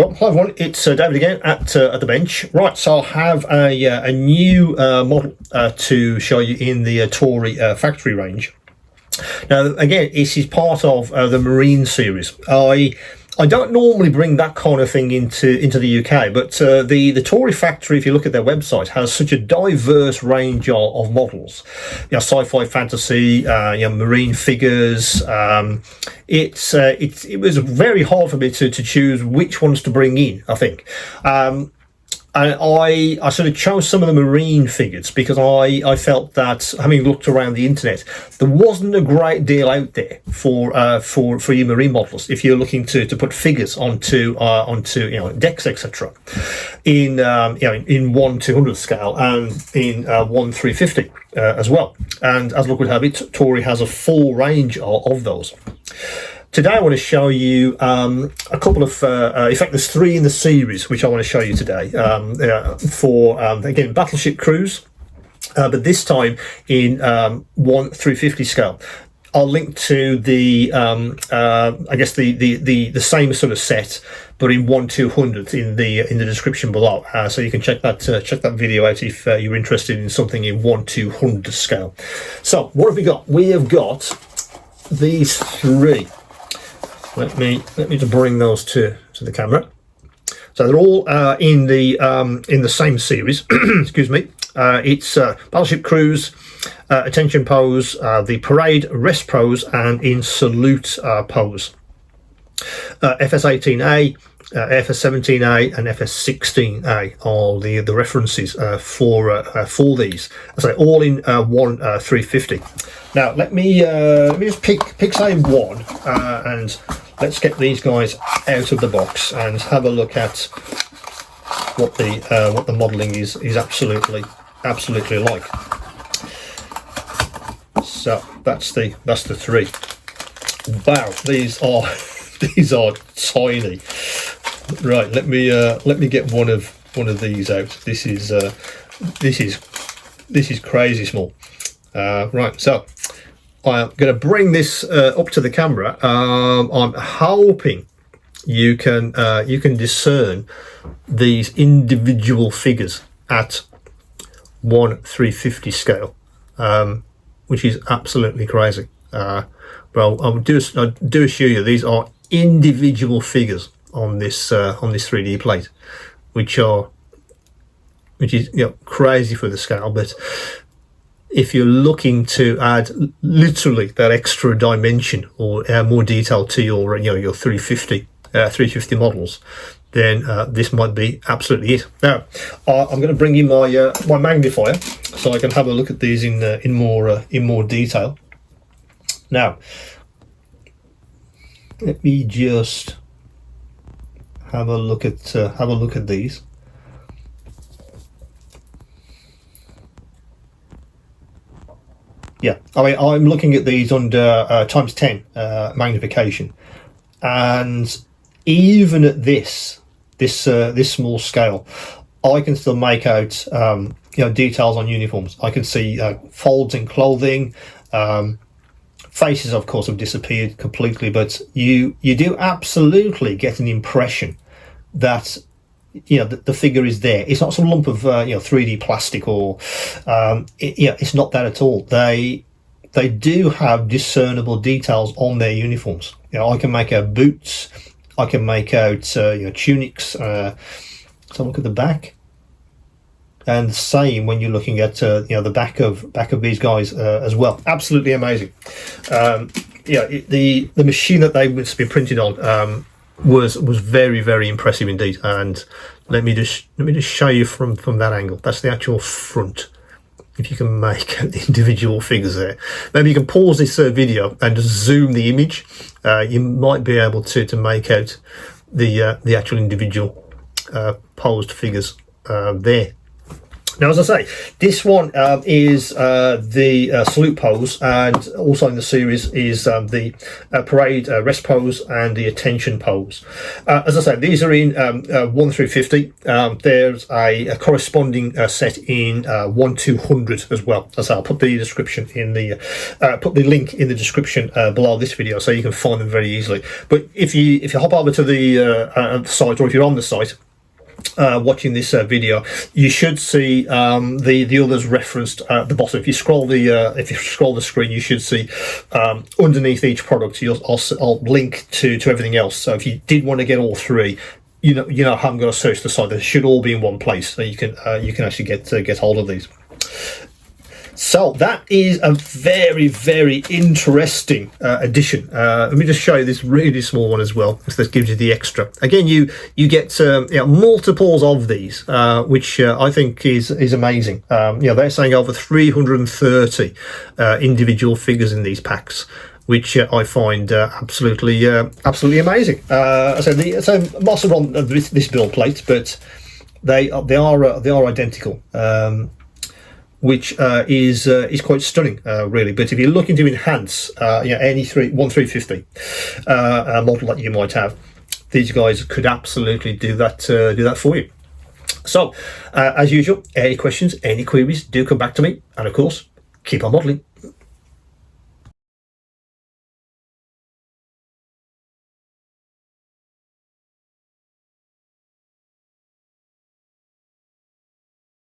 Well, hi everyone, it's David again at the bench. Right, so I'll have a new model to show you in the Tory factory range. Now, again, this is part of the Marine series. I don't normally bring that kind of thing into the UK, but the Tory factory, if you look at their website, has such a diverse range of models. You know, sci-fi, fantasy, marine figures. It was very hard for me to choose which ones to bring in, I think. And I sort of chose some of the marine figures because I felt that, having looked around the internet, there wasn't a great deal out there for your marine models if you're looking to put figures onto decks, etc. in 1/200 scale and in 1/350 as well. And as luck would have it, Tory has a full range of those. Today I want to show you a couple of, in fact there's 3 in the series which I want to show you today for, again, Battleship crews, but this time in 1/350 scale. I'll link to the, I guess the same sort of set, but in 1/200 in the description below, so you can check that video out if you're interested in something in 1/200 scale. So what have we got? We have got these 3. Let me just bring those to the camera. So they're all in the same series. Excuse me. It's Battleship Cruise, Attention Pose, the Parade Rest Pose, and in Salute Pose. FS-18A, FS-17A, and FS-16A are the references for these. I say all in 1/350. Now let me just pick say 1, and let's get these guys out of the box and have a look at what the modelling is absolutely like. So that's the 3. Wow, these are tiny. Right, let me get one of these out. This is crazy small. Right, so I'm going to bring this up to the camera. I'm hoping you can discern these individual figures at 1/350 scale, which is absolutely crazy. But I do assure you these are individual figures on this 3D plate, which is crazy for the scale. But if you're looking to add literally that extra dimension or more detail to your 350 models, then this might be absolutely it. Now I'm going to bring in my magnifier so I can have a look at these in more detail. Now let me just have a look at these. Yeah, I mean, I'm looking at these under ×10 magnification, and even at this small scale, I can still make out details on uniforms. I can see folds in clothing. Faces, of course, have disappeared completely, but you do absolutely get an impression that the figure is there. It's not some lump of 3D plastic or it's not that at all. They do have discernible details on their uniforms. I can make out boots, I can make out tunics. So look at the back, and the same when you're looking at the back of these guys as well. Absolutely amazing. The machine that they must be printed on was very, very impressive indeed. And let me just show you from that angle. That's the actual front, if you can make out the individual figures there. Maybe you can pause this video and just zoom the image. You might be able to make out the actual individual posed figures there. Now, as I say, this one is the salute pose, and also in the series is the parade rest pose and the attention pose. As I say, these are in 1 through 50. There's a corresponding set in 1 to 100 as well. As I'll put the description in the put the link in the description below this video, so you can find them very easily. But if you hop over to the site, or if you're on the site, watching this video, you should see the others referenced at the bottom. If you scroll the screen, you should see underneath each product. I'll link to everything else. So if you did want to get all three, you know how I'm going to search the site. They should all be in one place, so you can actually get hold of these. So that is a very, very interesting addition. Let me just show you this really small one as well, because this gives you the extra. Again, you get multiples of these, which I think is amazing. They're saying over 330 individual figures in these packs, which I find absolutely amazing. So most are on this build plate, but they are identical. Which is quite stunning, really. But if you're looking to enhance, any 350 model that you might have, these guys could absolutely do that for you. So, as usual, any questions, any queries, do come back to me, and of course, keep on modelling.